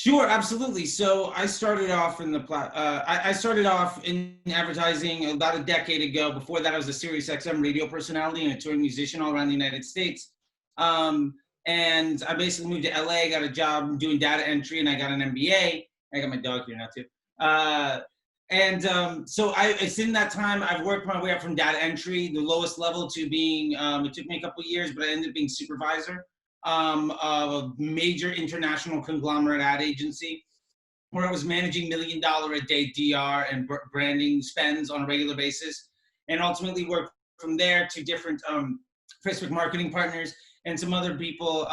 Sure, absolutely. So I started off in I started off in advertising about a decade ago. Before that, I was a Sirius XM radio personality and a touring musician all around the United States. Um, and I basically moved to LA, got a job doing data entry, and I got an MBA. I got my dog here now too. So it's in that time I've worked my way up from data entry, the lowest level, to being. It took me a couple of years, but I ended up being supervisor of a major international conglomerate ad agency where I was managing $1 million a day DR and branding spends on a regular basis, and ultimately worked from there to different Facebook marketing partners and some other people,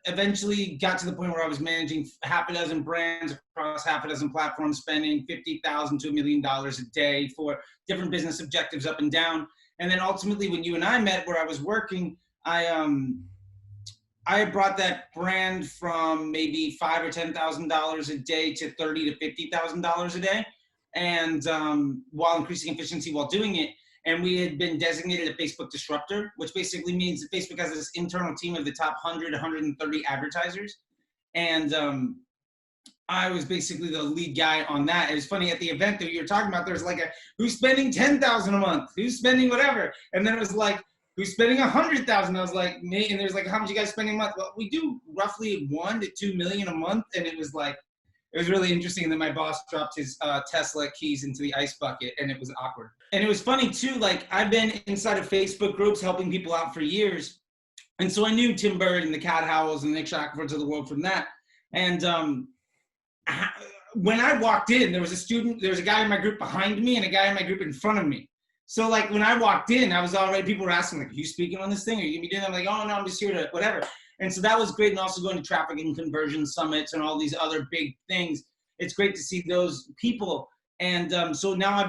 eventually got to the point where I was managing half a dozen brands across half a dozen platforms, spending $50,000 to $1 million a day for different business objectives up and down. And then ultimately, when you and I met, where I was working, I brought that brand from maybe $5,000 or $10,000 a day to $30,000 to $50,000 a day, and while increasing efficiency while doing it. And we had been designated a Facebook disruptor, which basically means that Facebook has this internal team of the top 100, 130 advertisers, and I was basically the lead guy on that. It was funny, at the event that you were talking about, there was like who's spending $10,000 a month, who's spending whatever, and then it was like, who's spending $100,000? I was like, me. And there's like, how much you guys spending a month? Well, we do roughly 1 to 2 million a month. And it was like, it was really interesting. And then my boss dropped his Tesla keys into the ice bucket, and it was awkward. And it was funny too. Like, I've been inside of Facebook groups helping people out for years. And so I knew Tim Bird and the Cat Howells and Nick Shackfords of the world from that. And when I walked in, there was a guy in my group behind me and a guy in my group in front of me. So like when I walked in, I was already, people were asking like, are you speaking on this thing? Are you gonna be doing that? I'm like, oh no, I'm just here to whatever. And so that was great. And also going to traffic and conversion summits and all these other big things. It's great to see those people. And so now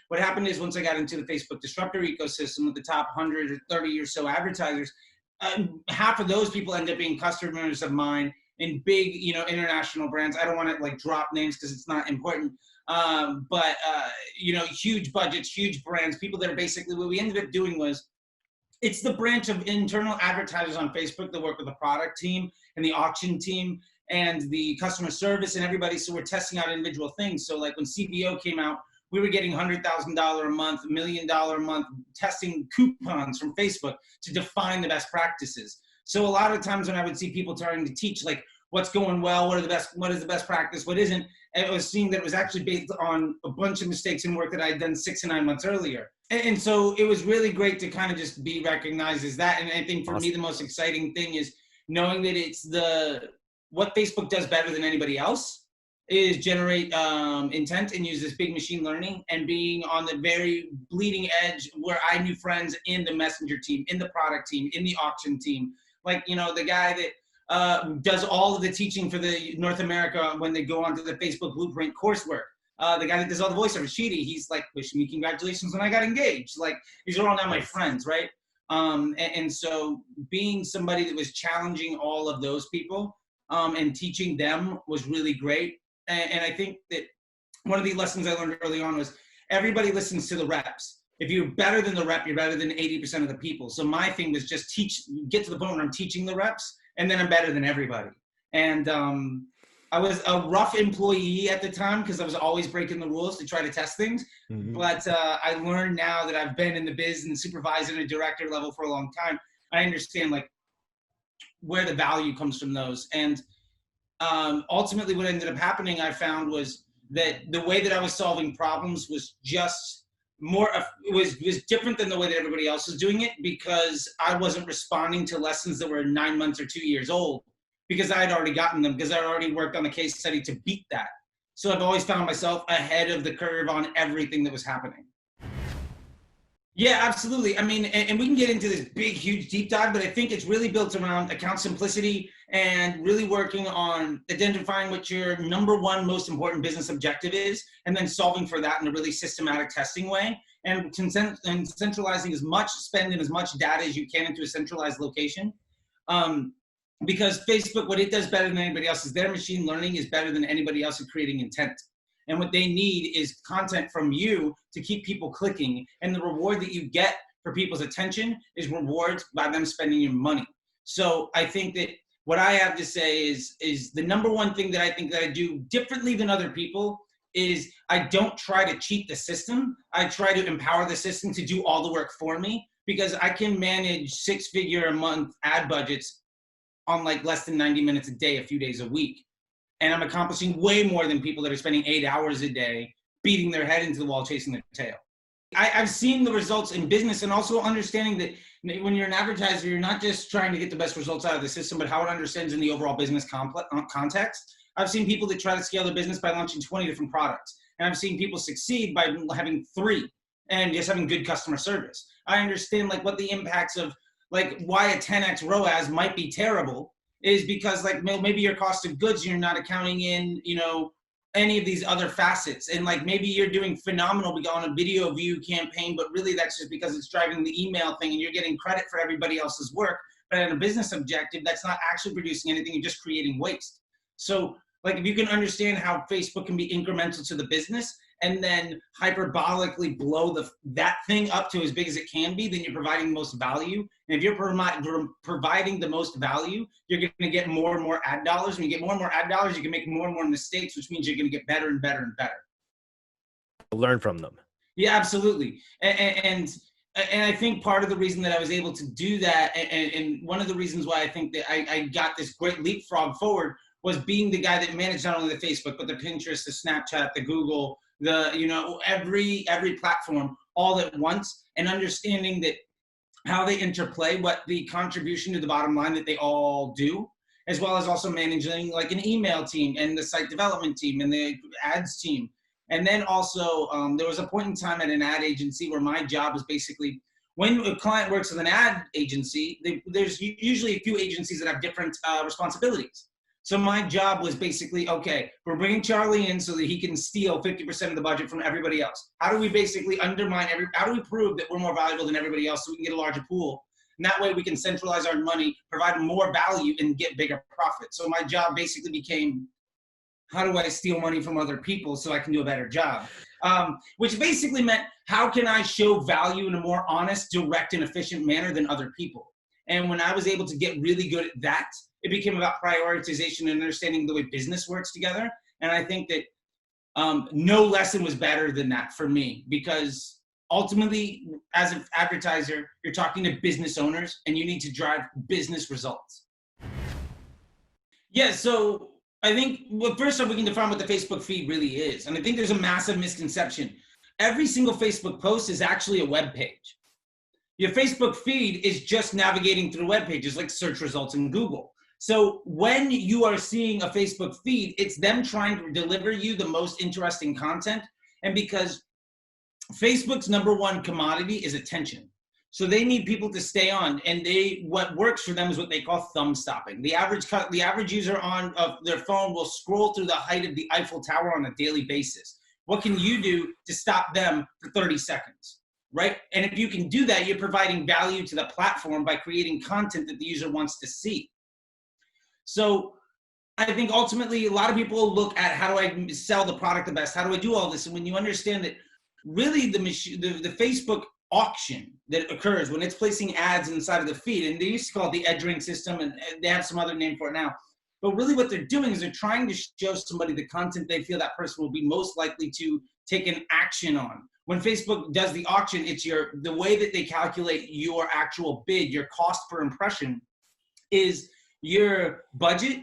what happened is once I got into the Facebook disruptor ecosystem with the top 130 or so advertisers, half of those people end up being customers of mine in big, international brands. I don't want to like drop names because it's not important. But huge budgets, huge brands, people that are basically, what we ended up doing was, it's the branch of internal advertisers on Facebook that work with the product team and the auction team and the customer service and everybody. So we're testing out individual things. So like when CBO came out, we were getting $100,000 a month, $1 million a month testing coupons from Facebook to define the best practices. So a lot of times when I would see people trying to teach like what's going well, what is the best practice, what isn't, I was seeing that it was actually based on a bunch of mistakes and work that I had done 6 to 9 months earlier. And so it was really great to kind of just be recognized as that. And I think for me, the most exciting thing is knowing that it's what Facebook does better than anybody else is generate intent and use this big machine learning, and being on the very bleeding edge where I knew friends in the messenger team, in the product team, in the auction team, like, the guy that does all of the teaching for the North America when they go onto the Facebook Blueprint coursework. The guy that does all the voiceover, Sheedy, he's like wishing me congratulations when I got engaged. Like, these are all now my friends, right? And so being somebody that was challenging all of those people and teaching them was really great. And I think that one of the lessons I learned early on was everybody listens to the reps. If you're better than the rep, you're better than 80% of the people. So my thing was just get to the point where I'm teaching the reps, and then I'm better than everybody. And I was a rough employee at the time because I was always breaking the rules to try to test things. Mm-hmm. But I learned now that I've been in the biz and supervisor and a director level for a long time, I understand like where the value comes from those. And ultimately what ended up happening, I found, was that the way that I was solving problems was just was different than the way that everybody else was doing it, because I wasn't responding to lessons that were 9 months or 2 years old, because I had already gotten them, because I had already worked on the case study to beat that. So I've always found myself ahead of the curve on everything that was happening. Yeah, absolutely. I mean, and we can get into this big, huge deep dive, but I think it's really built around account simplicity and really working on identifying what your #1 most important business objective is, and then solving for that in a really systematic testing way, and centralizing as much spend and as much data as you can into a centralized location. Because Facebook, what it does better than anybody else is their machine learning is better than anybody else at creating intent. And what they need is content from you to keep people clicking. And the reward that you get for people's attention is rewards by them spending your money. So I think that what I have to say is the number one thing that I think that I do differently than other people is I don't try to cheat the system. I try to empower the system to do all the work for me, because I can manage 6-figure a month ad budgets on like less than 90 minutes a day, a few days a week. And I'm accomplishing way more than people that are spending 8 hours a day beating their head into the wall, chasing their tail. I've seen the results in business, and also understanding that when you're an advertiser, you're not just trying to get the best results out of the system, but how it understands in the overall business context. I've seen people that try to scale their business by launching 20 different products. And I've seen people succeed by having 3 and just having good customer service. I understand like what the impacts of like why a 10x ROAS might be terrible is because like maybe your cost of goods, you're not accounting in, you know, any of these other facets. And like maybe you're doing phenomenal on a video view campaign, but really that's just because it's driving the email thing and you're getting credit for everybody else's work. But at a business objective, that's not actually producing anything, you're just creating waste. So like if you can understand how Facebook can be incremental to the business and then hyperbolically blow that thing up to as big as it can be, then you're providing the most value. And if you're providing the most value, you're going to get more and more ad dollars. When you get more and more ad dollars, you can make more and more mistakes, which means you're going to get better and better and better. Learn from them. Yeah, absolutely. And I think part of the reason that I was able to do that, and one of the reasons why I think that I got this great leapfrog forward, was being the guy that managed not only the Facebook, but the Pinterest, the Snapchat, the Google, the, you know, every platform all at once, and understanding that how they interplay, what the contribution to the bottom line that they all do, as well as also managing like an email team and the site development team and the ads team. And then also there was a point in time at an ad agency where my job was basically, when a client works with an ad agency, there's usually a few agencies that have different responsibilities. So my job was basically, okay, we're bringing Charley in so that he can steal 50% of the budget from everybody else. How do we basically undermine how do we prove that we're more valuable than everybody else so we can get a larger pool? And that way we can centralize our money, provide more value, and get bigger profit. So my job basically became, how do I steal money from other people so I can do a better job? Which basically meant, how can I show value in a more honest, direct, and efficient manner than other people? And when I was able to get really good at that, it became about prioritization and understanding the way business works together. And I think that no lesson was better than that for me, because ultimately, as an advertiser, you're talking to business owners and you need to drive business results. Yeah, so I think, well, first off, we can define what the Facebook feed really is. And I think there's a massive misconception. Every single Facebook post is actually a web page. Your Facebook feed is just navigating through web pages like search results in Google. So when you are seeing a Facebook feed, it's them trying to deliver you the most interesting content. And because Facebook's #1 commodity is attention. So they need people to stay on, and what works for them is what they call thumb stopping. The average user on their phone will scroll through the height of the Eiffel Tower on a daily basis. What can you do to stop them for 30 seconds, right? And if you can do that, you're providing value to the platform by creating content that the user wants to see. So I think ultimately a lot of people look at, how do I sell the product the best? How do I do all this? And when you understand that really the Facebook auction that occurs when it's placing ads inside of the feed, and they used to call it the edgering system, and they have some other name for it now. But really what they're doing is they're trying to show somebody the content they feel that person will be most likely to take an action on. When Facebook does the auction, it's the way that they calculate your actual bid, your cost per impression, is your budget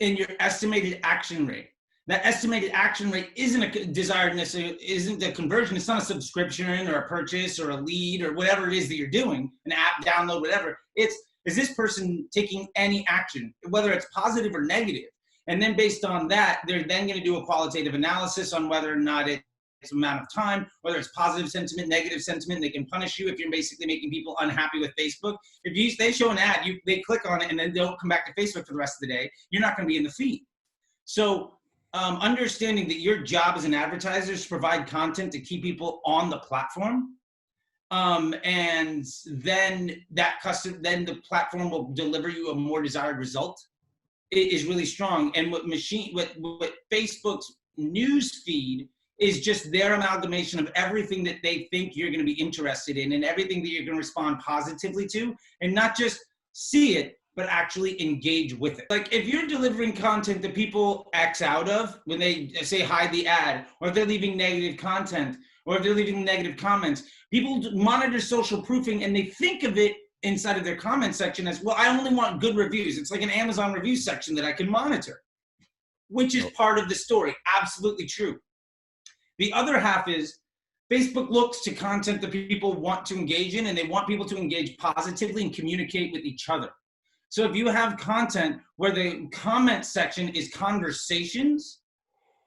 and your estimated action rate. That estimated action rate isn't a desired necessarily, isn't a conversion. It's not a subscription or a purchase or a lead or whatever it is that you're doing, an app download, whatever. It's, is this person taking any action, whether it's positive or negative? And then based on that, they're then going to do a qualitative analysis on whether or not it's amount of time, whether it's positive sentiment, negative sentiment. They can punish you if you're basically making people unhappy with Facebook. If they show an ad, they click on it and then don't come back to Facebook for the rest of the day, you're not going to be in the feed. So understanding that your job as an advertiser is to provide content to keep people on the platform, and then then the platform will deliver you a more desired result. It is really strong. And what Facebook's news feed is just their amalgamation of everything that they think you're going to be interested in and everything that you're going to respond positively to, and not just see it, but actually engage with it. Like if you're delivering content that people X out of when they say hide the ad, or if they're leaving negative content, or if they're leaving negative comments, people monitor social proofing and they think of it inside of their comment section as, well, I only want good reviews. It's like an Amazon review section that I can monitor, which is part of the story. Absolutely true. The other half is Facebook looks to content that people want to engage in, and they want people to engage positively and communicate with each other. So if you have content where the comment section is conversations,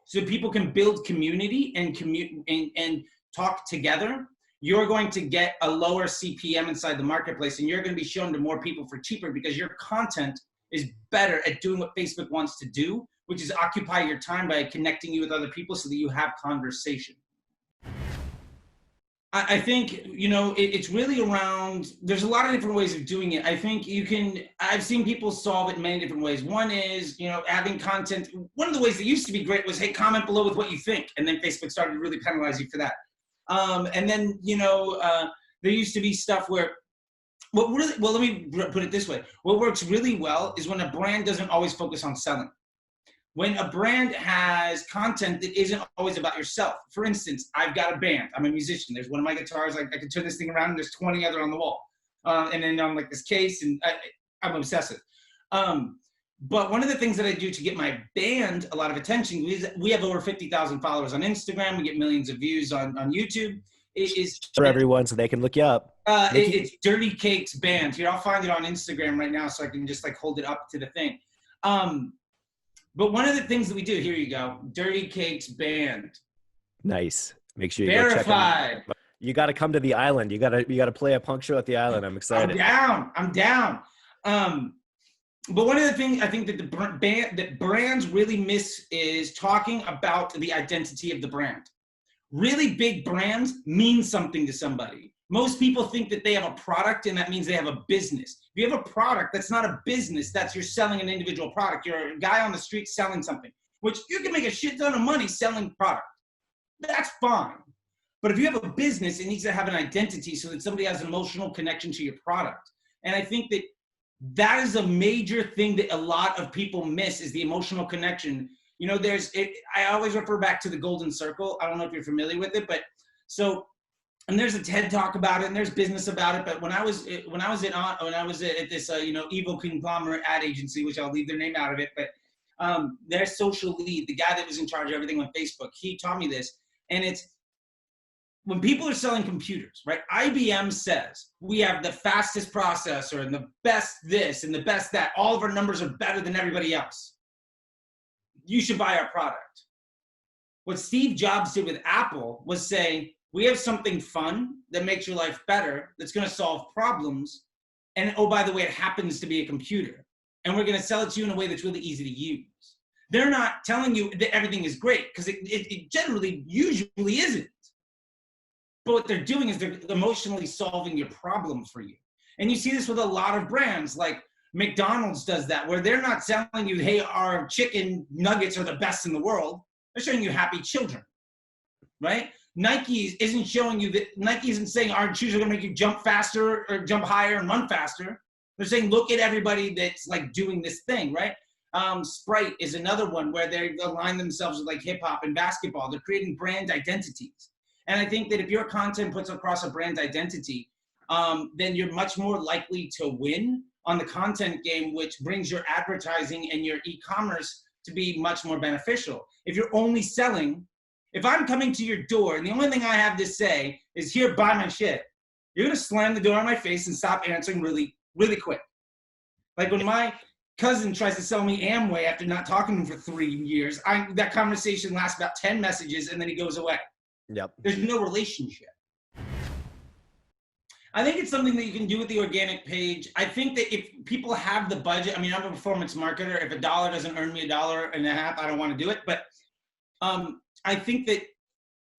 so people can build community and talk together, you're going to get a lower CPM inside the marketplace, and you're going to be shown to more people for cheaper because your content is better at doing what Facebook wants to do, which is occupy your time by connecting you with other people so that you have conversation. I think, you know, it's really around, there's a lot of different ways of doing it. I think I've seen people solve it in many different ways. One is, you know, having content. One of the ways that used to be great was, hey, comment below with what you think. And then Facebook started to really penalize you for that. And then, you know, there used to be stuff where, let me put it this way. What works really well is when a brand doesn't always focus on selling. When a brand has content that isn't always about yourself. For instance, I've got a band. I'm a musician. There's one of my guitars. I can turn this thing around and there's 20 other on the wall. And then on like this case, and I'm obsessive. But one of the things that I do to get my band a lot of attention is we have over 50,000 followers on Instagram. We get millions of views on YouTube. It is for everyone so they can look you up. It's Dirty Cakes Band. Here, I'll find it on Instagram right now so I can just like hold it up to the thing. But one of the things that we do, here you go, Dirty Cakes Band. Nice. Make sure you Verified. go check them. You got to come to the island. You got to play a punk show at the island. I'm excited. I'm down. But one of the things I think that that brands really miss is talking about the identity of the brand. Really big brands mean something to somebody. Most people think that they have a product and that means they have a business. If you have a product, that's not a business. That's you're selling an individual product. You're a guy on the street selling something, which you can make a shit ton of money selling product. That's fine. But if you have a business, it needs to have an identity so that somebody has an emotional connection to your product. And I think that that is a major thing that a lot of people miss is the emotional connection. You know, I always refer back to the golden circle. I don't know if you're familiar with it, but and there's a TED talk about it and there's business about it. But when I was at this, evil conglomerate ad agency, which I'll leave their name out of it, but their social lead, the guy that was in charge of everything on Facebook, he taught me this. And it's when people are selling computers, right? IBM says we have the fastest processor and the best this and the best that. All of our numbers are better than everybody else. You should buy our product. What Steve Jobs did with Apple was say, we have something fun that makes your life better, that's going to solve problems. And oh, by the way, it happens to be a computer. And we're going to sell it to you in a way that's really easy to use. They're not telling you that everything is great because it generally usually isn't. But what they're doing is they're emotionally solving your problem for you. And you see this with a lot of brands, like McDonald's does that, where they're not selling you, hey, our chicken nuggets are the best in the world. They're showing you happy children, right? Nike isn't showing you that, Nike isn't saying our shoes are gonna make you jump faster or jump higher and run faster. They're saying, look at everybody that's like doing this thing, right? Sprite is another one where they align themselves with like hip hop and basketball. They're creating brand identities. And I think that if your content puts across a brand identity, then you're much more likely to win on the content game, which brings your advertising and your e-commerce to be much more beneficial. If you're only selling, if I'm coming to your door and the only thing I have to say is, here, buy my shit, you're gonna slam the door on my face and stop answering really, really quick. Like when my cousin tries to sell me Amway after not talking to him for 3 years, that conversation lasts about 10 messages and then he goes away. Yep. There's no relationship. I think it's something that you can do with the organic page. I think that if people have the budget, I mean, I'm a performance marketer. If $1 doesn't earn me $1.50, I don't want to do it. But I think that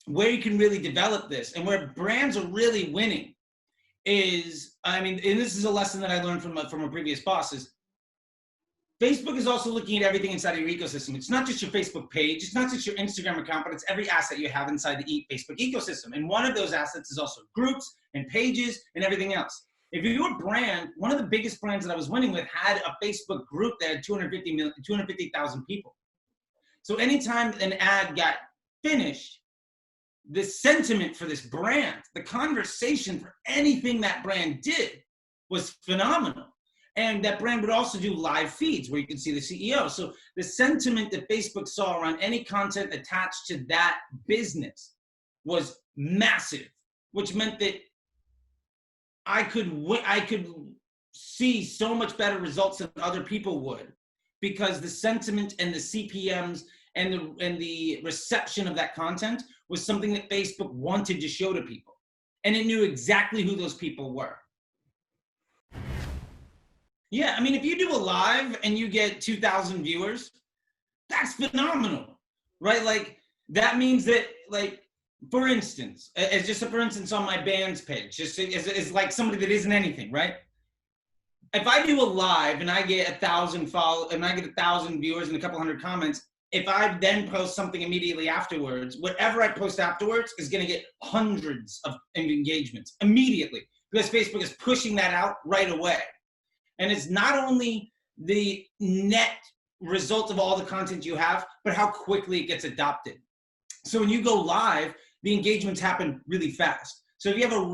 where you can really develop this and where brands are really winning is, I mean, and this is a lesson that I learned from a previous boss, is Facebook is also looking at everything inside of your ecosystem. It's not just your Facebook page. It's not just your Instagram account, but it's every asset you have inside the Facebook ecosystem. And one of those assets is also groups and pages and everything else. If you're a brand, one of the biggest brands that I was winning with had a Facebook group that had 250,000 people. So anytime an ad got finished, the sentiment for this brand, the conversation for anything that brand did was phenomenal. And that brand would also do live feeds where you can see the CEO. So the sentiment that Facebook saw around any content attached to that business was massive, which meant that I could see so much better results than other people would, because the sentiment and the CPMs and the reception of that content was something that Facebook wanted to show to people. And it knew exactly who those people were. Yeah, I mean, if you do a live and you get 2,000 viewers, that's phenomenal, right? Like, that means that, like, for instance, as just a for instance on my band's page, just as like somebody that isn't anything, right? If I do a live and I get 1,000 and I get 1,000 viewers and a couple hundred comments, if I then post something immediately afterwards, whatever I post afterwards is going to get hundreds of engagements immediately, because Facebook is pushing that out right away. And it's not only the net result of all the content you have, but how quickly it gets adopted. So when you go live, the engagements happen really fast. So if you have a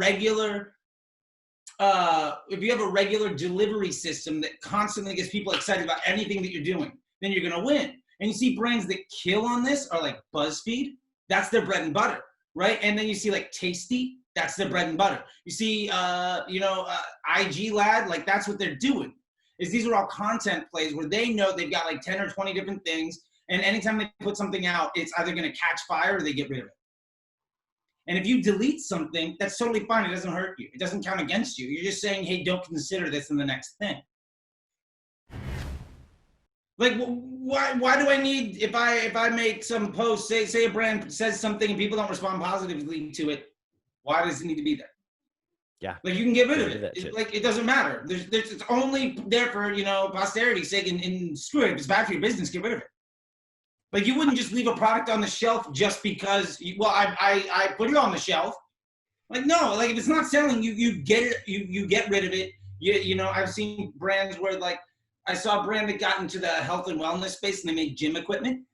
regular delivery system that constantly gets people excited about anything that you're doing, then you're gonna win. And you see brands that kill on this are like BuzzFeed, that's their bread and butter, right? And then you see like Tasty, that's their bread and butter. You see, IG Lad, like that's what they're doing. Is these are all content plays where they know they've got like 10 or 20 different things, and anytime they put something out, it's either gonna catch fire or they get rid of it. And if you delete something, that's totally fine. It doesn't hurt you. It doesn't count against you. You're just saying, hey, don't consider this in the next thing. Like, why do I need, if I make some post, say a brand says something and people don't respond positively to it, why does it need to be there? Yeah. Like, you can get rid of it. Like, it doesn't matter. It's only there for, posterity's sake, and screw it. If it's bad for your business, get rid of it. Like, you wouldn't just leave a product on the shelf just because, I put it on the shelf. Like, no, like if it's not selling, you get it, you get rid of it. I've seen brands where, like, I saw a brand that got into the health and wellness space and they made gym equipment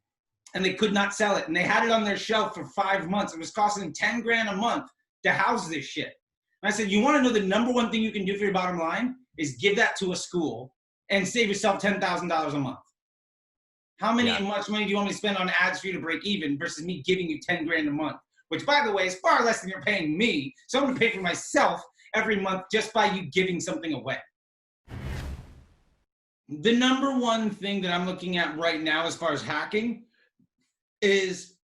and they could not sell it. And they had it on their shelf for 5 months. It was costing $10,000 a month to house this shit. And I said, you want to know the number one thing you can do for your bottom line is give that to a school and save yourself $10,000 a month. How much money do you want me to spend on ads for you to break even versus me giving you $10,000 a month? Which, by the way, is far less than you're paying me. So I'm going to pay for myself every month just by you giving something away. The number one thing that I'm looking at right now as far as hacking is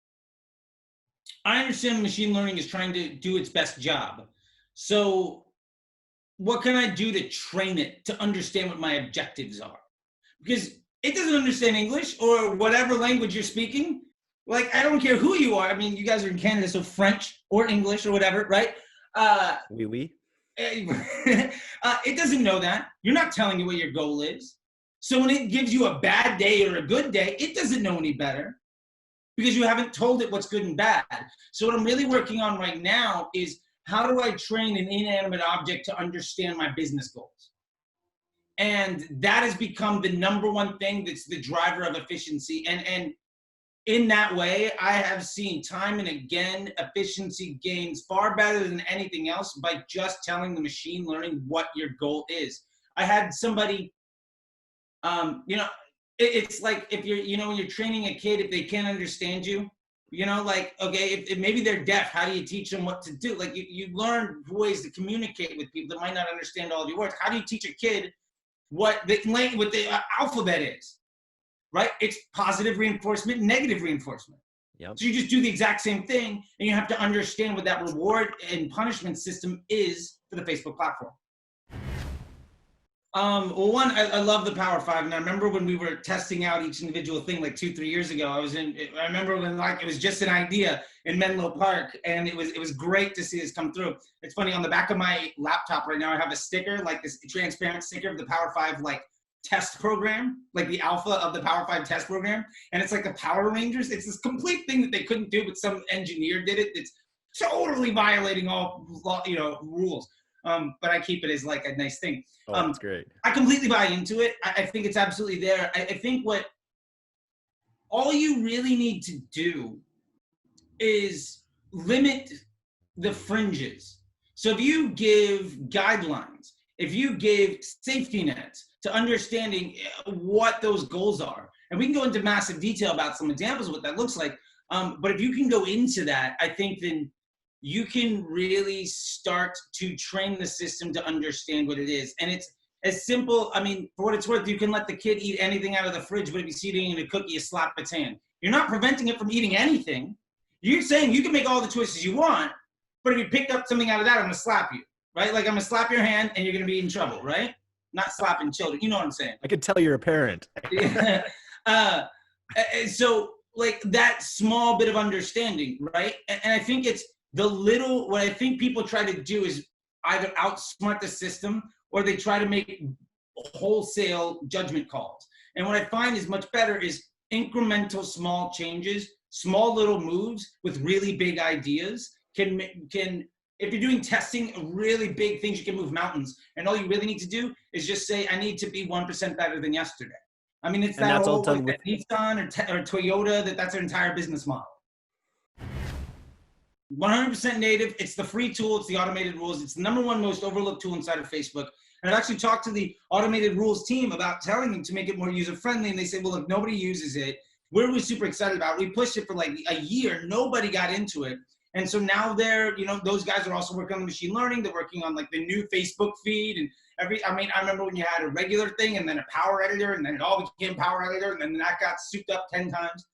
I understand machine learning is trying to do its best job. So what can I do to train it to understand what my objectives are? Because it doesn't understand English or whatever language you're speaking. Like, I don't care who you are. I mean, you guys are in Canada, so French or English or whatever, right? Oui. It doesn't know that. You're not telling it what your goal is. So when it gives you a bad day or a good day, it doesn't know any better because you haven't told it what's good and bad. So what I'm really working on right now is how do I train an inanimate object to understand my business goals? And that has become the number one thing that's the driver of efficiency. And in that way, I have seen time and again efficiency gains far better than anything else by just telling the machine learning what your goal is. I had somebody, it's like if you're, when you're training a kid, if they can't understand you, like, okay, if maybe they're deaf, how do you teach them what to do? Like you learn ways to communicate with people that might not understand all of your words. How do you teach a kid what the alphabet is? Right? It's positive reinforcement, negative reinforcement. Yep. So you just do the exact same thing, and you have to understand what that reward and punishment system is for the Facebook platform. Well, one, I love the Powerfive, and I remember when we were testing out each individual thing like 2-3 years ago. I remember when it was just an idea in Menlo Park, and it was great to see this come through. It's funny, on the back of my laptop right now, I have a sticker, like this transparent sticker of the Powerfive test program, like the alpha of the Powerfive test program, and it's like the Power Rangers. It's this complete thing that they couldn't do, but some engineer did it. It's totally violating all rules. but I keep it as like a nice thing. Oh, that's great. I completely buy into it. I think it's absolutely there. I think all you really need to do is limit the fringes. So if you give guidelines, if you give safety nets to understanding what those goals are, and we can go into massive detail about some examples of what that looks like, but if you can go into that, I think then you can really start to train the system to understand what it is. And it's as simple, I mean, for what it's worth, you can let the kid eat anything out of the fridge, but if you see it eating a cookie, you slap its hand. You're not preventing it from eating anything. You're saying you can make all the choices you want, but if you picked up something out of that, I'm gonna slap you, right? Like I'm gonna slap your hand and you're gonna be in trouble, right? Not slapping children, you know what I'm saying? I could tell you're a parent. So like that small bit of understanding, right? And I think it's what I think people try to do is either outsmart the system or they try to make wholesale judgment calls. And what I find is much better is incremental small changes, small little moves with really big ideas can if you're doing testing, really big things, you can move mountains. And all you really need to do is just say, I need to be 1% better than yesterday. I mean, it's and that whole done with Nissan or Toyota, that's their entire business model. 100% native. It's the free tool. It's the automated rules. It's the #1 most overlooked tool inside of Facebook. And I've actually talked to the automated rules team about telling them to make it more user-friendly. And they say, well, if nobody uses it, we're super excited about it. We pushed it for like a year. Nobody got into it. And so now those guys are also working on the machine learning. They're working on like the new Facebook feed and I remember when you had a regular thing and then a power editor and then it all became power editor and then that got souped up 10 times.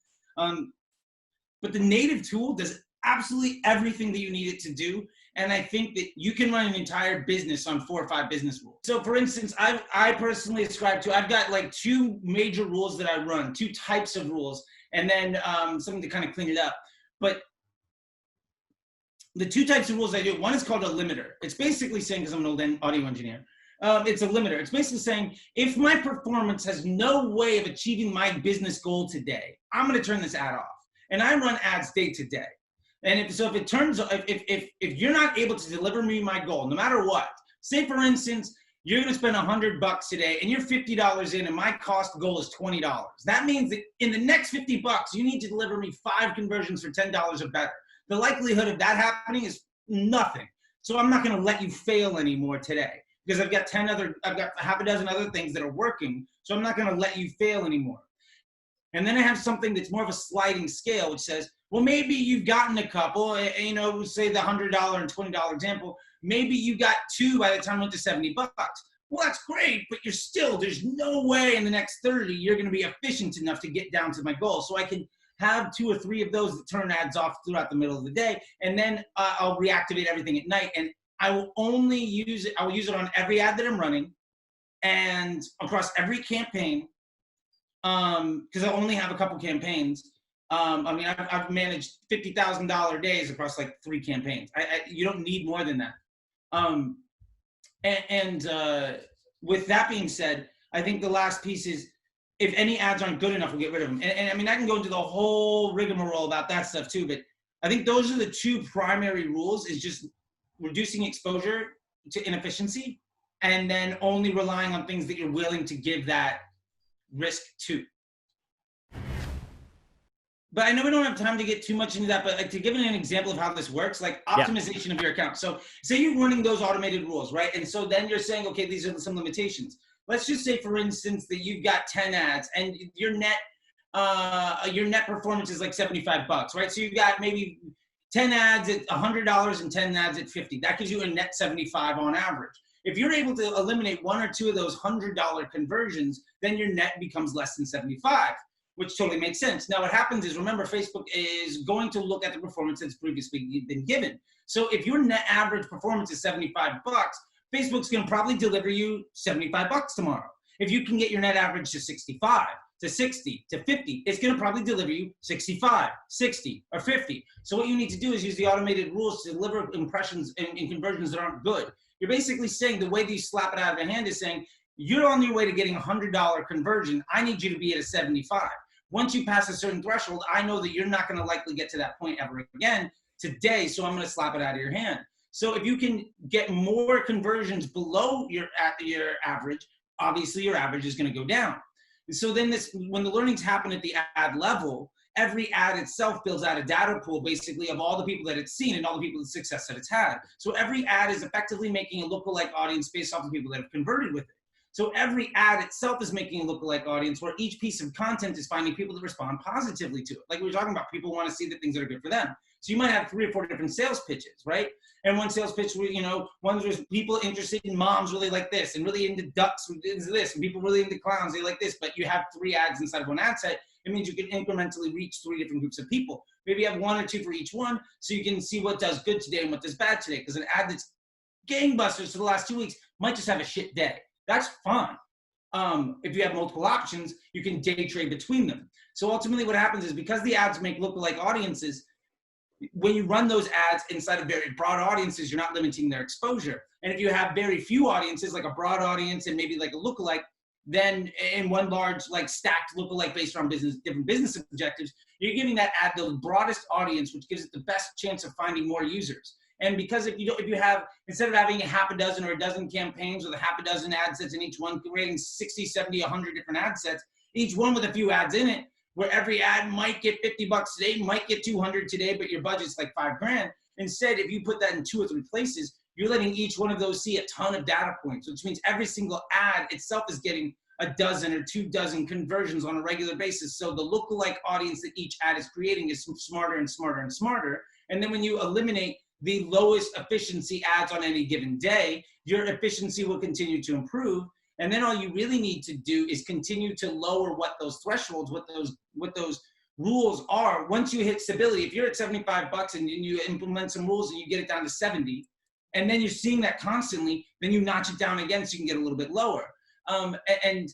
But the native tool does absolutely everything that you need it to do. And I think that you can run an entire business on 4 or 5 business rules. So for instance, I personally ascribe to, I've got like 2 major rules that I run, 2 types of rules, and then something to kind of clean it up. But the 2 types of rules I do, one is called a limiter. It's basically saying, because I'm an old audio engineer, it's a limiter. It's basically saying, if my performance has no way of achieving my business goal today, I'm gonna turn this ad off. And I run ads day to day. And if you're not able to deliver me my goal, no matter what, say for instance, you're gonna spend $100 today and you're $50 in and my cost goal is $20. That means that in the next $50, you need to deliver me 5 conversions for $10 or better. The likelihood of that happening is nothing. So I'm not gonna let you fail anymore today because I've got half a dozen other things that are working. So I'm not gonna let you fail anymore. And then I have something that's more of a sliding scale, which says, well, maybe you've gotten a couple, say the $100 and $20 example, maybe you got 2 by the time it went to $70. Well, that's great, but there's no way in the next 30 you're going to be efficient enough to get down to my goal. So I can have 2 or 3 of those that turn ads off throughout the middle of the day, and then I'll reactivate everything at night. And I will only use it. I will use it on every ad that I'm running and across every campaign. Because I only have a couple campaigns. I've managed $50,000 days across like 3 campaigns. You don't need more than that. With that being said, I think the last piece is if any ads aren't good enough, we'll get rid of them. And I mean, I can go into the whole rigmarole about that stuff too, but I think those are the 2 primary rules is just reducing exposure to inefficiency and then only relying on things that you're willing to give that risk to. But I know we don't have time to get too much into that, but like to give an example of how this works, like optimization of your account. So say you're running those automated rules, right? And so then you're saying, okay, these are some limitations. Let's just say, for instance, that you've got 10 ads and your net performance is like $75, right? So you've got maybe 10 ads at $100 and 10 ads at $50. That gives you a net 75 on average. If you're able to eliminate 1 or 2 of those $100 conversions, then your net becomes less than 75, which totally makes sense. Now what happens is, remember, Facebook is going to look at the performance that's previously been given. So if your net average performance is $75, Facebook's gonna probably deliver you $75 tomorrow. If you can get your net average to 65, to 60, to 50, it's gonna probably deliver you 65, 60, or 50. So what you need to do is use the automated rules to deliver impressions and conversions that aren't good. You're basically saying the way that you slap it out of the hand is saying, you're on your way to getting a $100 conversion. I need you to be at a 75. Once you pass a certain threshold, I know that you're not going to likely get to that point ever again today, so I'm going to slap it out of your hand. So if you can get more conversions below your average, obviously your average is going to go down. And so then when the learnings happen at the ad level, every ad itself builds out a data pool basically of all the people that it's seen and all the people the success that it's had. So every ad is effectively making a lookalike audience based off the people that have converted with it. So every ad itself is making a lookalike audience where each piece of content is finding people that respond positively to it. Like we were talking about, people want to see the things that are good for them. So you might have 3 or 4 different sales pitches, right? And one sales pitch, one was people interested in moms really like this, and really into ducks into this, and people really into clowns, they like this. But you have 3 ads inside of one ad set. It means you can incrementally reach 3 different groups of people. Maybe you have 1 or 2 for each one, so you can see what does good today and what does bad today. Because an ad that's gangbusters for the last 2 weeks might just have a shit day. That's fine. If you have multiple options, you can day trade between them. So ultimately what happens is, because the ads make lookalike audiences, when you run those ads inside of very broad audiences, you're not limiting their exposure. And if you have very few audiences, like a broad audience and maybe like a lookalike, then in one large like stacked lookalike based on different business objectives, you're giving that ad the broadest audience, which gives it the best chance of finding more users. And because if you have, instead of having a half a dozen or a dozen campaigns with a half a dozen ad sets in each one, creating 60, 70, 100 different ad sets, each one with a few ads in it, where every ad might get $50 today, might get 200 today, but your budget's like $5,000. Instead, if you put that in 2 or 3 places, you're letting each one of those see a ton of data points, which means every single ad itself is getting a dozen or 2 dozen conversions on a regular basis. So the lookalike audience that each ad is creating is smarter and smarter and smarter. And then when you eliminate the lowest efficiency ads on any given day, your efficiency will continue to improve. And then all you really need to do is continue to lower what those thresholds, what those rules are. Once you hit stability, if you're at $75 and you implement some rules and you get it down to 70, and then you're seeing that constantly, then you notch it down again so you can get a little bit lower. And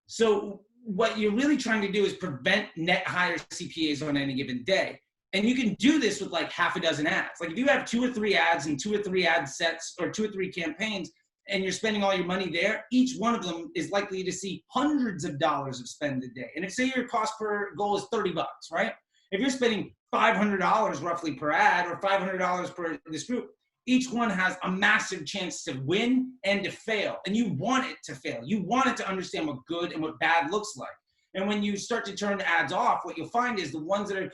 so what you're really trying to do is prevent net higher CPAs on any given day. And you can do this with like half a dozen ads. Like if you have 2 or 3 ads and 2 or 3 ad sets or 2 or 3 campaigns, and you're spending all your money there, each one of them is likely to see hundreds of dollars of spend a day. And if say your cost per goal is $30, right? If you're spending $500 roughly per ad or $500 per this group, each one has a massive chance to win and to fail. And you want it to fail. You want it to understand what good and what bad looks like. And when you start to turn ads off, what you'll find is the ones that are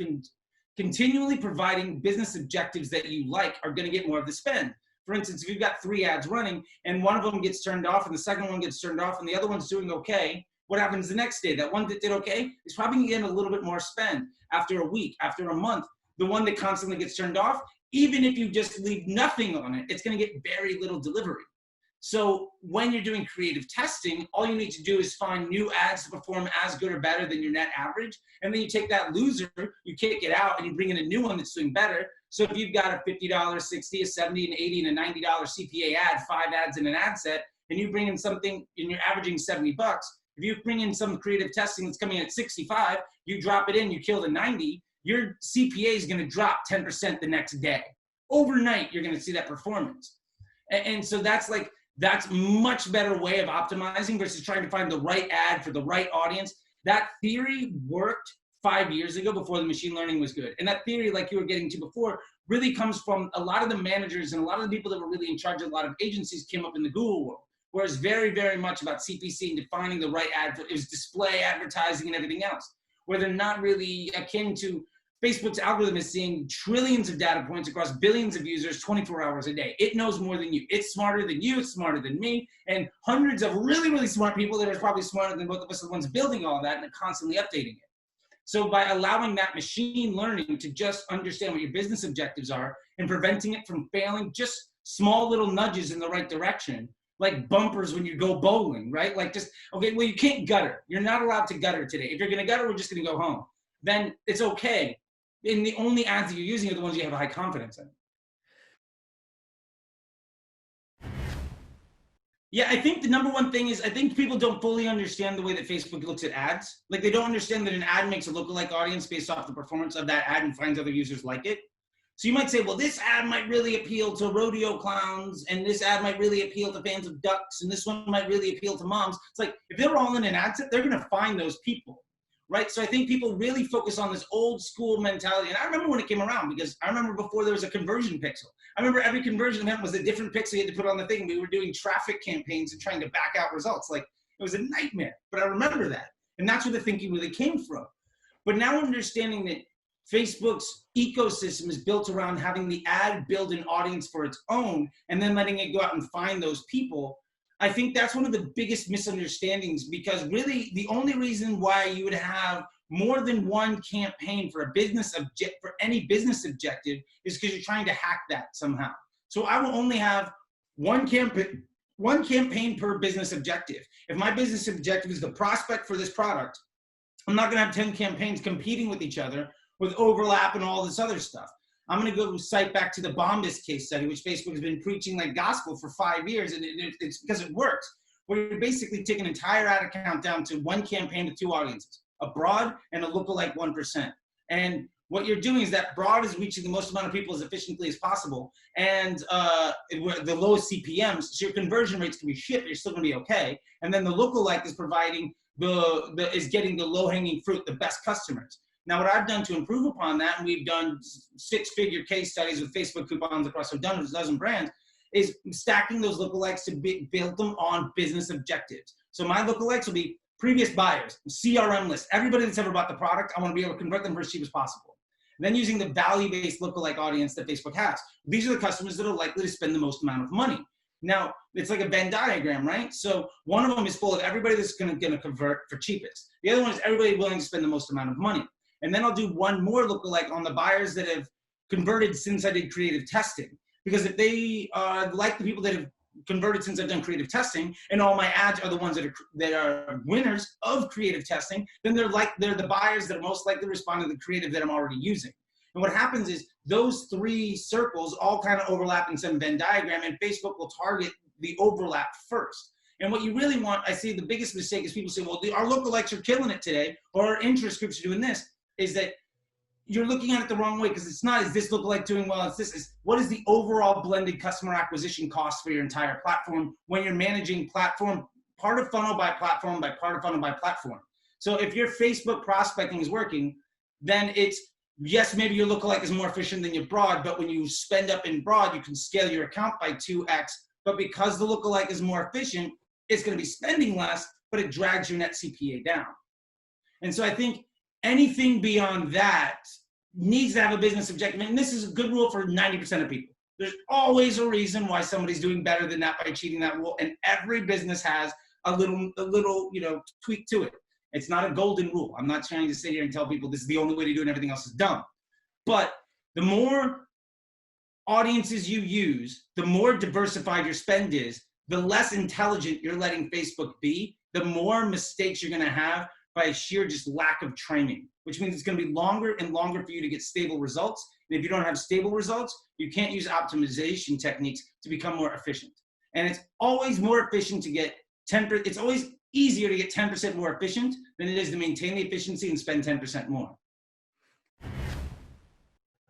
continually providing business objectives that you like are going to get more of the spend. For instance, if you've got 3 ads running and one of them gets turned off and the second one gets turned off and the other one's doing okay, what happens the next day? That one that did okay is probably going to get a little bit more spend after a week, after a month. The one that constantly gets turned off, even if you just leave nothing on it, it's going to get very little delivery. So when you're doing creative testing, all you need to do is find new ads to perform as good or better than your net average. And then you take that loser, you kick it out, and you bring in a new one that's doing better. So if you've got a $50, $60, a $70, an $80, and a $90 CPA ad, 5 ads in an ad set, and you bring in something and you're averaging $70, if you bring in some creative testing that's coming in at 65, you drop it in, you kill the 90, your CPA is going to drop 10% the next day. Overnight, you're going to see that performance. And so that's much better way of optimizing versus trying to find the right ad for the right audience. That theory worked 5 years ago before the machine learning was good. And that theory, like you were getting to before, really comes from a lot of the managers and a lot of the people that were really in charge of a lot of agencies came up in the Google world, where it's very, very much about CPC and defining the right ad. It was display advertising and everything else, where they're not really akin to Facebook's algorithm is seeing trillions of data points across billions of users 24 hours a day. It knows more than you. It's smarter than you. It's smarter than me. And hundreds of really, really smart people that are probably smarter than both of us are the ones building all that and are constantly updating it. So by allowing that machine learning to just understand what your business objectives are and preventing it from failing, just small little nudges in the right direction, like bumpers when you go bowling, right? Like just, okay, well, you can't gutter. You're not allowed to gutter today. If you're going to gutter, we're just going to go home. Then it's okay. And the only ads that you're using are the ones you have high confidence in. Yeah, I think the number one thing is I think people don't fully understand the way that Facebook looks at ads. Like they don't understand that an ad makes a lookalike audience based off the performance of that ad and finds other users like it. So you might say, well, this ad might really appeal to rodeo clowns, and this ad might really appeal to fans of ducks, and this one might really appeal to moms. It's like if they're all in an ad set, they're going to find those people. right? So I think people really focus on this old school mentality. And I remember when it came around, because I remember before there was a conversion pixel. I remember every conversion event was a different pixel you had to put on the thing. We were doing traffic campaigns and trying to back out results. Like, it was a nightmare, but I remember that. And that's where the thinking really came from. But now understanding that Facebook's ecosystem is built around having the ad build an audience for its own and then letting it go out and find those people, I think that's one of the biggest misunderstandings, because really the only reason why you would have more than one campaign for a business for any business objective is because you're trying to hack that somehow. So I will only have one campaign per business objective. If my business objective is the prospect for this product, I'm not gonna have 10 campaigns competing with each other with overlap and all this other stuff. I'm gonna go cite back to the Bombas case study, which Facebook has been preaching like gospel for 5 years, and it's because it works. Where you basically take an entire ad account down to one campaign with 2 audiences, a broad and a lookalike 1%. And what you're doing is that broad is reaching the most amount of people as efficiently as possible, and the lowest CPMs, so your conversion rates can be shit, but you're still gonna be okay. And then the lookalike is providing is getting the low-hanging fruit, the best customers. Now, what I've done to improve upon that, and we've done 6-figure case studies with Facebook coupons across a dozen brands, is stacking those lookalikes to build them on business objectives. So my lookalikes will be previous buyers, CRM list, everybody that's ever bought the product. I want to be able to convert them for as cheap as possible. And then using the value-based lookalike audience that Facebook has. These are the customers that are likely to spend the most amount of money. Now, it's like a Venn diagram, right? So one of them is full of everybody that's gonna convert for cheapest. The other one is everybody willing to spend the most amount of money. And then I'll do one more lookalike on the buyers that have converted since I did creative testing. Because if they like the people that have converted since I've done creative testing, and all my ads are the ones that are winners of creative testing, then they're the buyers that are most likely to respond to the creative that I'm already using. And what happens is those 3 circles all kind of overlap in some Venn diagram, and Facebook will target the overlap first. And what you really want, I see the biggest mistake is people say, well, our lookalikes are killing it today, or our interest groups are doing this, is that you're looking at it the wrong way, because it's not, is this lookalike doing well? It's this, is what is the overall blended customer acquisition cost for your entire platform when you're managing platform, part of funnel by platform by part of funnel by platform. So if your Facebook prospecting is working, then it's, yes, maybe your lookalike is more efficient than your broad, but when you spend up in broad, you can scale your account by 2x. But because the lookalike is more efficient, it's going to be spending less, but it drags your net CPA down. And so I think anything beyond that needs to have a business objective. And this is a good rule for 90% of people. There's always a reason why somebody's doing better than that by cheating that rule. And every business has a little tweak to it. It's not a golden rule. I'm not trying to sit here and tell people this is the only way to do it and everything else is dumb. But the more audiences you use, the more diversified your spend is, the less intelligent you're letting Facebook be, the more mistakes you're gonna have by sheer just lack of training, which means it's gonna be longer and longer for you to get stable results. And if you don't have stable results, you can't use optimization techniques to become more efficient. And it's always more efficient to get 10%, it's always easier to get 10% more efficient than it is to maintain the efficiency and spend 10% more.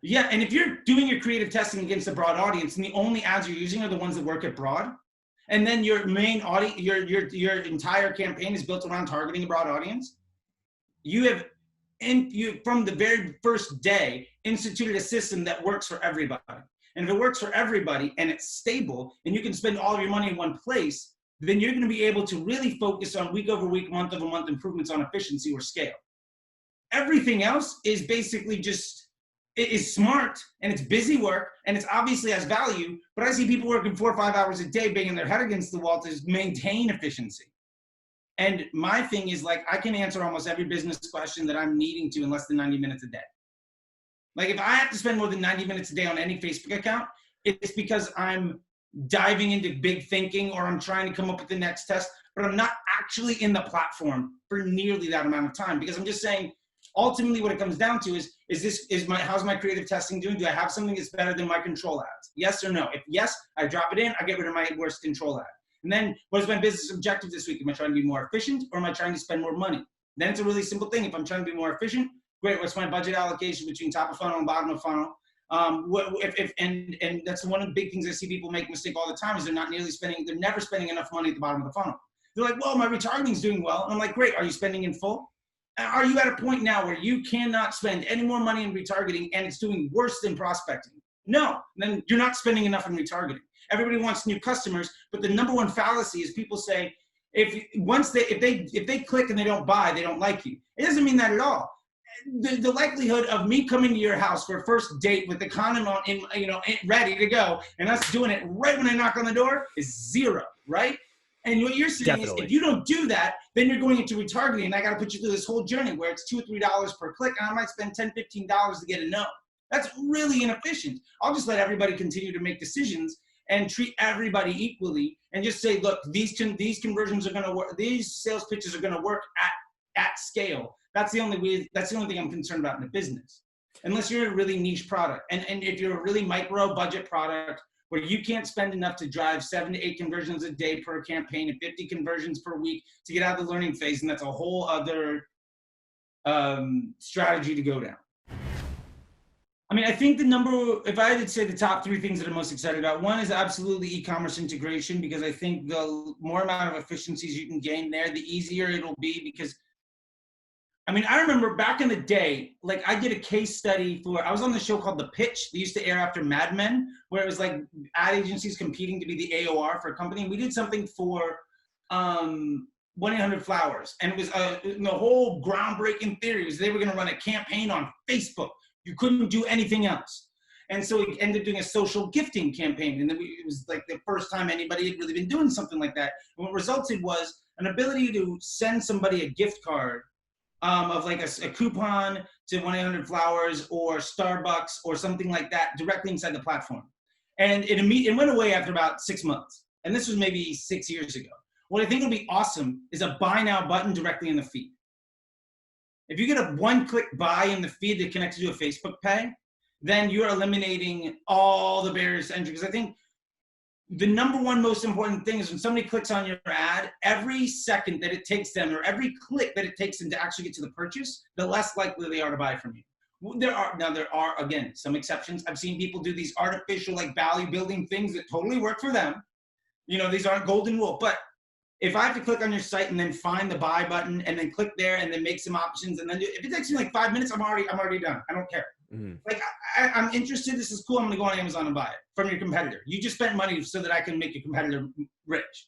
Yeah, and if you're doing your creative testing against a broad audience and the only ads you're using are the ones that work at broad, and then your main audience, your entire campaign is built around targeting a broad audience, you have, from the very first day, instituted a system that works for everybody. And if it works for everybody and it's stable and you can spend all of your money in one place, then you're going to be able to really focus on week over week, month over month improvements on efficiency or scale. Everything else is basically just, it is smart and it's busy work and it's obviously has value, but I see people working 4 or 5 hours a day banging their head against the wall to maintain efficiency. And my thing is, like, I can answer almost every business question that I'm needing to in less than 90 minutes a day. Like, if I have to spend more than 90 minutes a day on any Facebook account, it's because I'm diving into big thinking or I'm trying to come up with the next test, but I'm not actually in the platform for nearly that amount of time, because I'm just saying, ultimately what it comes down to is how's my creative testing doing? Do I have something that's better than my control ads? Yes or no? If yes, I drop it in, I get rid of my worst control ad. And then what is my business objective this week? Am I trying to be more efficient or am I trying to spend more money? Then it's a really simple thing. If I'm trying to be more efficient, great, what's my budget allocation between top of funnel and bottom of funnel? And that's one of the big things I see people make a mistake all the time is they're never spending enough money at the bottom of the funnel. They're like, well, my retargeting is doing well. And I'm like, great, are you spending in full? Are you at a point now where you cannot spend any more money in retargeting and it's doing worse than prospecting? No, then you're not spending enough in retargeting. Everybody wants new customers, but the number one fallacy is people say, if they click and they don't buy, they don't like you. It doesn't mean that at all. The likelihood of me coming to your house for a first date with the condom on, ready to go, and us doing it right when I knock on the door is zero, right? And what you're saying is, if you don't do that, then you're going into retargeting, and I got to put you through this whole journey where it's $2 or $3 per click, and I might spend $10, $15 to get a no. That's really inefficient. I'll just let everybody continue to make decisions and treat everybody equally, and just say, look, these conversions are going to work. These sales pitches are going to work at scale. That's the only way. That's the only thing I'm concerned about in the business. Unless you're a really niche product, and if you're a really micro budget product where you can't spend enough to drive 7 to 8 conversions a day per campaign and 50 conversions per week to get out of the learning phase, and that's a whole other strategy to go down. I mean, I think if I had to say the top 3 things that I'm most excited about, one is absolutely e-commerce integration, because I think the more amount of efficiencies you can gain there, the easier it'll be. Because, I mean, I remember back in the day, like I did a case study I was on the show called The Pitch. They used to air after Mad Men, where it was like ad agencies competing to be the AOR for a company. And we did something for 1-800-Flowers. And it was the whole groundbreaking theory was they were going to run a campaign on Facebook. You couldn't do anything else. And so we ended up doing a social gifting campaign. And then it was like the first time anybody had really been doing something like that. And what resulted was an ability to send somebody a gift card of like a coupon to 1-800-Flowers or Starbucks or something like that directly inside the platform. And it went away after about 6 months. And this was maybe 6 years ago. What I think would be awesome is a buy now button directly in the feed. If you get a one-click buy in the feed that connects you to a Facebook pay, then you're eliminating all the barriers to entry. Because I think the number one most important thing is when somebody clicks on your ad, every second that it takes them or every click that it takes them to actually get to the purchase, the less likely they are to buy from you. There are, again, some exceptions. I've seen people do these artificial like value building things that totally work for them. These aren't golden rule, but if I have to click on your site and then find the buy button and then click there and then make some options and then if it takes me like 5 minutes, I'm already done. I don't care. Mm-hmm. Like I'm interested. This is cool. I'm gonna go on Amazon and buy it from your competitor. You just spent money so that I can make your competitor rich.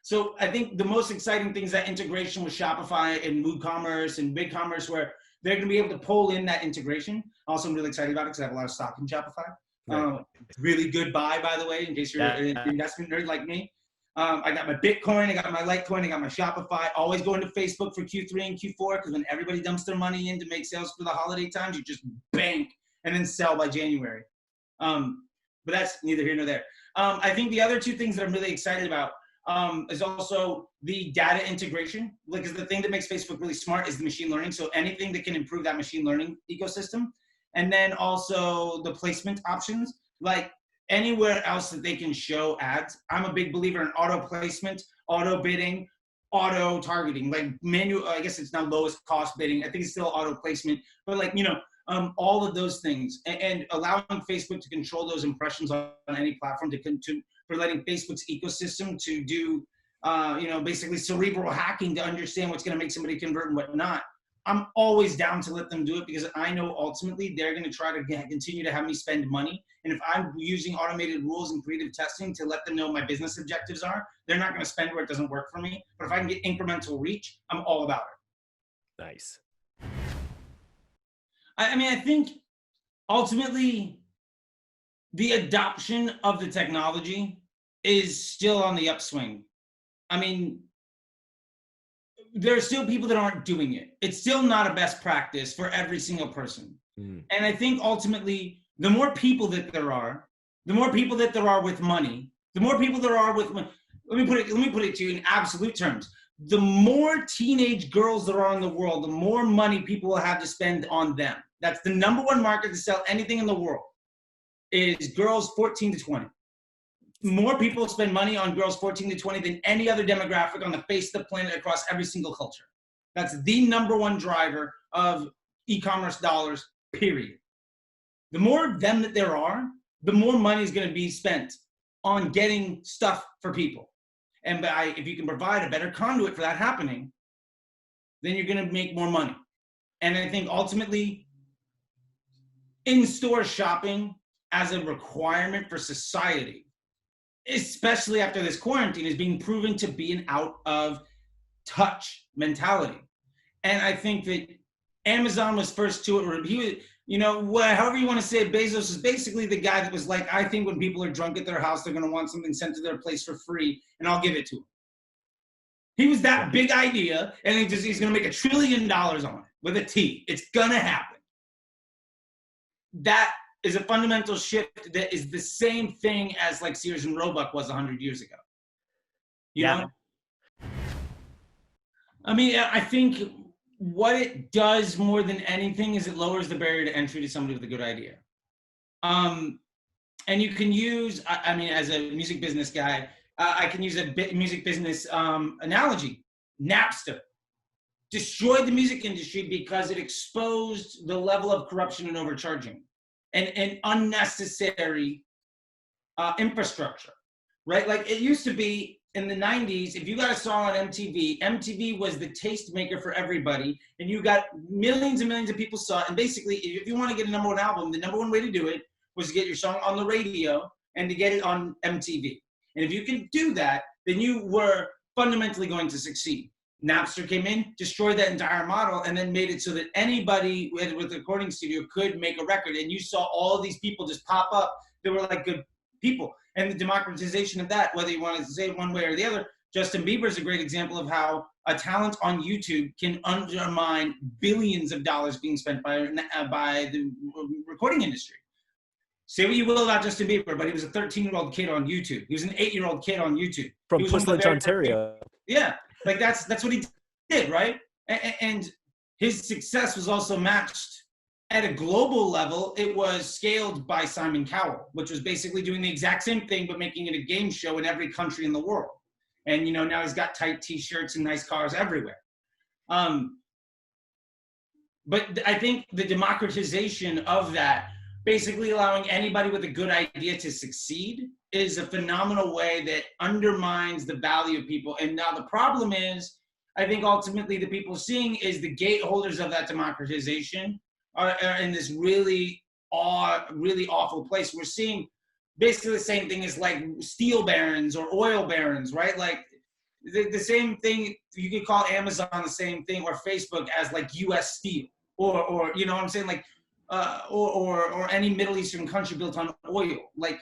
So I think the most exciting thing is that integration with Shopify and WooCommerce and BigCommerce, where they're gonna be able to pull in that integration. Also, I'm really excited about it because I have a lot of stock in Shopify. Right. Really good buy, by the way, in case you're an investment nerd like me. I got my Bitcoin, I got my Litecoin, I got my Shopify. Always going to Facebook for Q3 and Q4 because when everybody dumps their money in to make sales for the holiday times, you just bank and then sell by January. But that's neither here nor there. I think the other 2 things that I'm really excited about is also the data integration. Because the thing that makes Facebook really smart is the machine learning. So anything that can improve that machine learning ecosystem. And then also the placement options. Like anywhere else that they can show ads. I'm a big believer in auto placement, auto bidding, auto targeting, like manual, I guess it's now lowest cost bidding. I think it's still auto placement, but like, all of those things and allowing Facebook to control those impressions on any platform for letting Facebook's ecosystem to do, basically cerebral hacking to understand what's going to make somebody convert and whatnot. I'm always down to let them do it because I know ultimately they're going to try to continue to have me spend money. And if I'm using automated rules and creative testing to let them know my business objectives are, they're not going to spend where it doesn't work for me. But if I can get incremental reach, I'm all about it. Nice. I think ultimately the adoption of the technology is still on the upswing. I mean, there are still people that aren't doing it. It's still not a best practice for every single person. Mm. And I think ultimately, the more people that there are with money, the more people there are with money. Let me put it to you in absolute terms. The more teenage girls there are in the world, the more money people will have to spend on them. That's the number one market to sell anything in the world is girls 14 to 20. More people spend money on girls 14 to 20 than any other demographic on the face of the planet across every single culture. That's the number one driver of e-commerce dollars, period. The more of them that there are, the more money is going to be spent on getting stuff for people. And if you can provide a better conduit for that happening, then you're going to make more money. And I think ultimately in-store shopping as a requirement for society, especially after this quarantine, is being proven to be an out of touch mentality. And I think that Amazon was first to it. He was, you know, however you want to say it, Bezos is basically the guy that was like, I think when people are drunk at their house, they're going to want something sent to their place for free, and I'll give it to them. He was that big idea, and he's going to make $1 trillion on it with a T. It's going to happen. That is a fundamental shift that is the same thing as like Sears and Roebuck was 100 years ago. You know? I mean, I think what it does more than anything is it lowers the barrier to entry to somebody with a good idea. And you can use, I mean, as a music business guy, I can use a music business analogy. Napster destroyed the music industry because it exposed the level of corruption and overcharging and unnecessary infrastructure, right? Like it used to be in the 90s, if you got a song on MTV, MTV was the tastemaker for everybody, and you got millions and millions of people saw it. And basically, if you want to get a number one album, the number one way to do it was to get your song on the radio and to get it on MTV. And if you can do that, then you were fundamentally going to succeed. Napster came in, destroyed that entire model, and then made it so that anybody with a recording studio could make a record. And you saw all of these people just pop up that were like good people. And the democratization of that, whether you want to say it one way or the other, Justin Bieber is a great example of how a talent on YouTube can undermine billions of dollars being spent by the recording industry. Say what you will about Justin Bieber, but he was a 13-year-old kid on YouTube. He was an 8-year-old kid on YouTube. From Portsmouth, Ontario. Yeah, like that's what he did, right? And his success was also matched at a global level. It was scaled by Simon Cowell, which was basically doing the exact same thing, but making it a game show in every country in the world. And, you know, now he's got tight t-shirts and nice cars everywhere. But I think the democratization of that, basically allowing anybody with a good idea to succeed, is a phenomenal way that undermines the value of people. And now the problem is, I think ultimately the people seeing is the gateholders of that democratization are in this really awful place. We're seeing basically the same thing as like steel barons or oil barons, right? Like the same thing, you could call Amazon the same thing, or Facebook as like US Steel, or you know what I'm saying? Like, or any Middle Eastern country built on oil. Like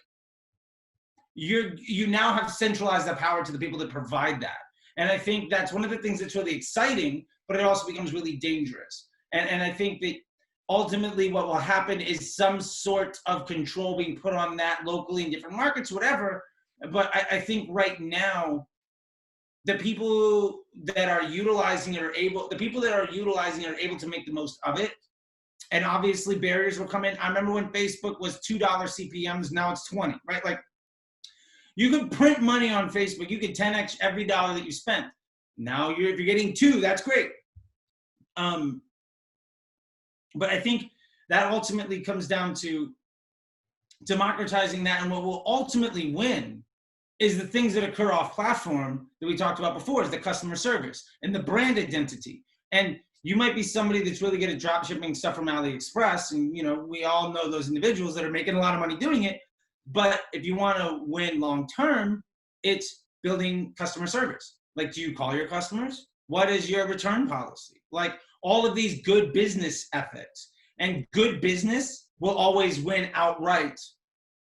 you now have centralized the power to the people that provide that. And I think that's one of the things that's really exciting, but it also becomes really dangerous. And I think that ultimately what will happen is some sort of control being put on that locally in different markets, whatever. But I think right now, the people that are utilizing it are able to make the most of it. And obviously barriers will come in. I remember when Facebook was $2 CPMs, now it's 20, right? Like you could print money on Facebook. You could 10x every dollar that you spent. Now if you're getting 2, that's great. But I think that ultimately comes down to democratizing that. And what will ultimately win is the things that occur off platform that we talked about before, is the customer service and the brand identity. And you might be somebody that's really good at drop shipping stuff from AliExpress. And, you know, we all know those individuals that are making a lot of money doing it. But if you want to win long-term, it's building customer service. Like, do you call your customers? What is your return policy? Like all of these good business ethics, and good business will always win outright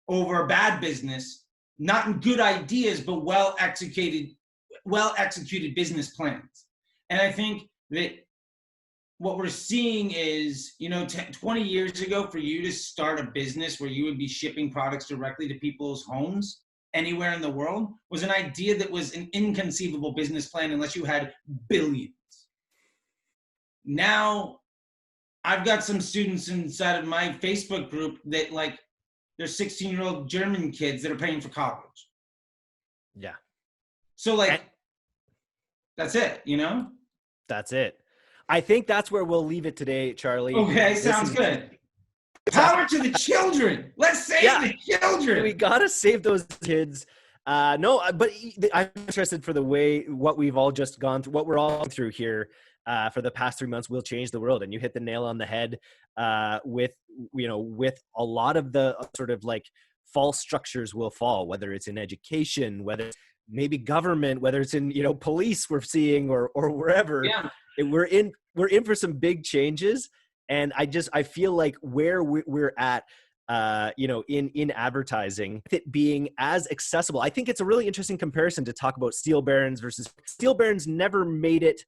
over bad business, not in good ideas, but well-executed business plans. And I think that what we're seeing is, you know, 20 years ago, for you to start a business where you would be shipping products directly to people's homes anywhere in the world was an idea that was an inconceivable business plan unless you had billions. Now, I've got some students inside of my Facebook group that, like, they're 16-year-old German kids that are paying for college. Yeah. So, like, that's it, you know? That's it. I think that's where we'll leave it today, Charlie. Okay, sounds good. Power to the children. Let's save the children. We got to save those kids. No, but I'm interested for what we've all just gone through, what we're all through here. for the past 3 months will change the world. And you hit the nail on the head with a lot of the sort of like false structures will fall, whether it's in education, whether it's maybe government, whether it's in, police we're seeing or wherever. Yeah. We're in for some big changes. And I feel like where we're at, in advertising, it being as accessible, I think it's a really interesting comparison to talk about steel barons versus steel barons never made it.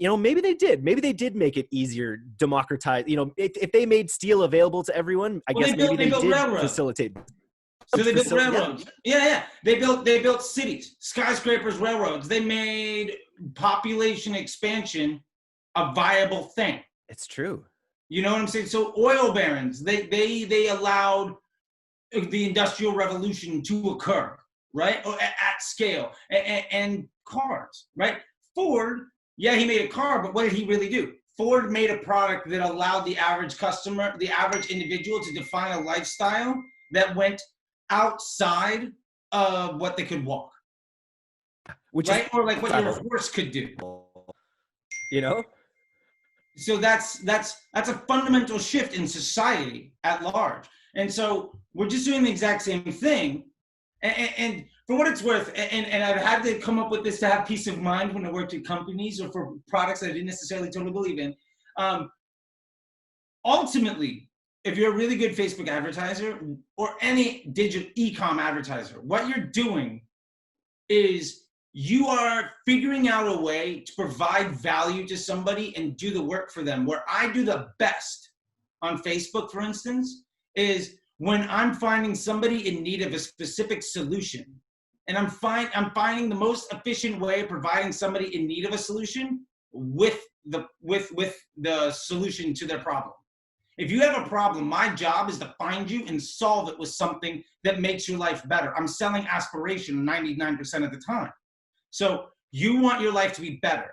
Maybe they did make it easier, democratize, if they made steel available to everyone, I guess maybe they did railroads. Facilitate. So they built railroads. Yeah. They built cities, skyscrapers, railroads. They made population expansion a viable thing. It's true. You know what I'm saying? So oil barons, they allowed the Industrial Revolution to occur, right? At scale. And cars, right? Ford, yeah, he made a car, but what did he really do? Ford made a product that allowed the average customer, the average individual to define a lifestyle that went outside of what they could walk. Which right? Or like what your horse could do. So that's a fundamental shift in society at large. And so we're just doing the exact same thing. And for what it's worth, and I've had to come up with this to have peace of mind when I worked at companies or for products that I didn't necessarily totally believe in. Ultimately, if you're a really good Facebook advertiser or any digital e-com advertiser, what you're doing is you are figuring out a way to provide value to somebody and do the work for them. Where I do the best on Facebook, for instance, is when I'm finding somebody in need of a specific solution. And I'm finding the most efficient way of providing somebody in need of a solution with the solution to their problem. If you have a problem, my job is to find you and solve it with something that makes your life better. I'm selling aspiration 99% of the time. So you want your life to be better.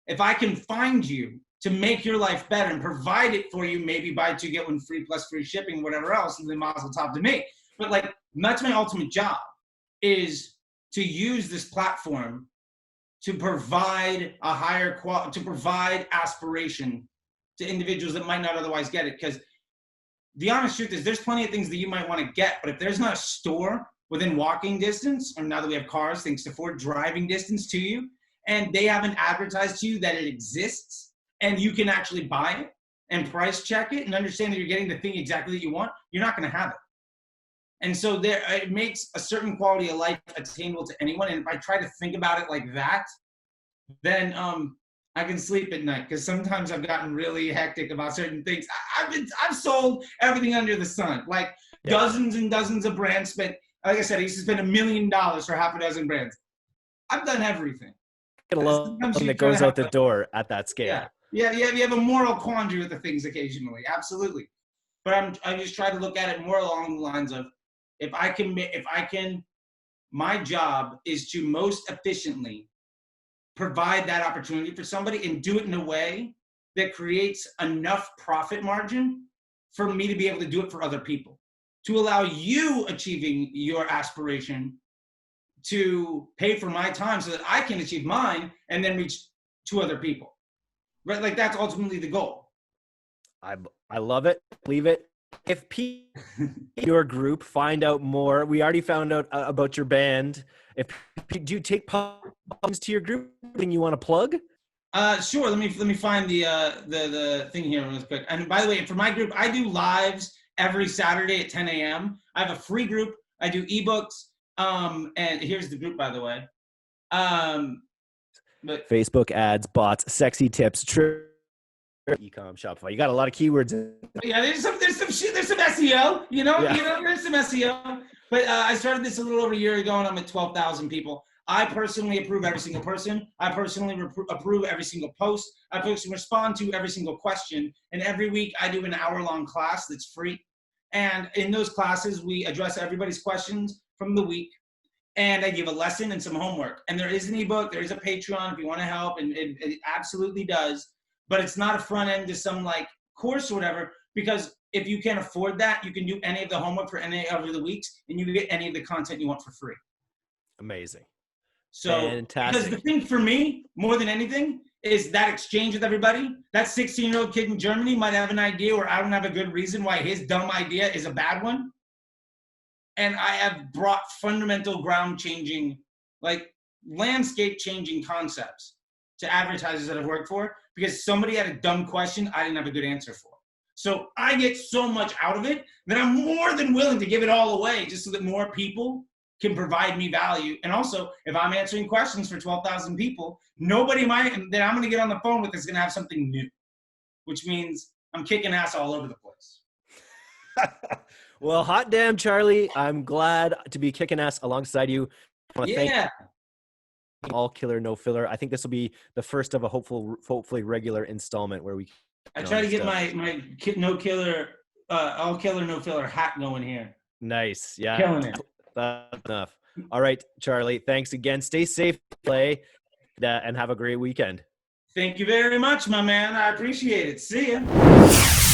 If I can find you to make your life better and provide it for you, maybe buy 2 get 1 free plus free shipping, whatever else, and then mazel tov to me. But like, that's my ultimate job, is to use this platform to provide a higher quality, to provide aspiration to individuals that might not otherwise get it. Because the honest truth is there's plenty of things that you might want to get, but if there's not a store within walking distance, or now that we have cars, thanks to Ford, driving distance to you, and they haven't advertised to you that it exists, and you can actually buy it and price check it and understand that you're getting the thing exactly that you want, you're not going to have it. And so it makes a certain quality of life attainable to anyone. And if I try to think about it like that, then I can sleep at night, because sometimes I've gotten really hectic about certain things. I've sold everything under the sun, like dozens and dozens of brands. Spent, like I said, I used to spend $1 million for half a dozen brands. I've done everything. That goes out the door at that scale. Yeah, you have a moral quandary with the things occasionally, absolutely. But I just try to look at it more along the lines of, if I can, my job is to most efficiently provide that opportunity for somebody and do it in a way that creates enough profit margin for me to be able to do it for other people, to allow you achieving your aspiration to pay for my time so that I can achieve mine and then reach to other people. Right? Like, that's ultimately the goal. I love it. Believe it. If people in your group find out more, we already found out about your band. Do you take problems to your group and you want to plug? Sure. Let me find the thing here real quick. And by the way, for my group, I do lives every Saturday at 10 a.m. I have a free group. I do ebooks. And here's the group, by the way. But Facebook ads, bots, sexy tips, e-com, Shopify. You got a lot of keywords. Yeah, there's some SEO. There's some SEO. But I started this a little over a year ago, and I'm at 12,000 people. I personally approve every single person. I personally approve every single post. I personally respond to every single question. And every week I do an hour-long class that's free. And in those classes, we address everybody's questions from the week. And I give a lesson and some homework. And there is an ebook. There is a Patreon if you want to help. And it absolutely does. But it's not a front end to some like course or whatever, because if you can't afford that, you can do any of the homework for any of the weeks and you can get any of the content you want for free. Amazing. So, fantastic. Because the thing for me, more than anything, is that exchange with everybody. That 16-year-old kid in Germany might have an idea where I don't have a good reason why his dumb idea is a bad one. And I have brought fundamental ground changing, like landscape changing concepts to advertisers that I've worked for because somebody had a dumb question I didn't have a good answer for. So I get so much out of it that I'm more than willing to give it all away just so that more people can provide me value. And also, if I'm answering questions for 12,000 people, nobody that I'm going to get on the phone with is going to have something new, which means I'm kicking ass all over the place. Well, hot damn, Charlie. I'm glad to be kicking ass alongside you. I want to thank all killer, no filler. I think this will be the first of a hopefully regular installment where we. I try to get my no killer, all killer, no filler hat going here. Nice. Yeah. Killing it. That's enough. All right, Charlie. Thanks again. Stay safe, play, and have a great weekend. Thank you very much, my man. I appreciate it. See ya.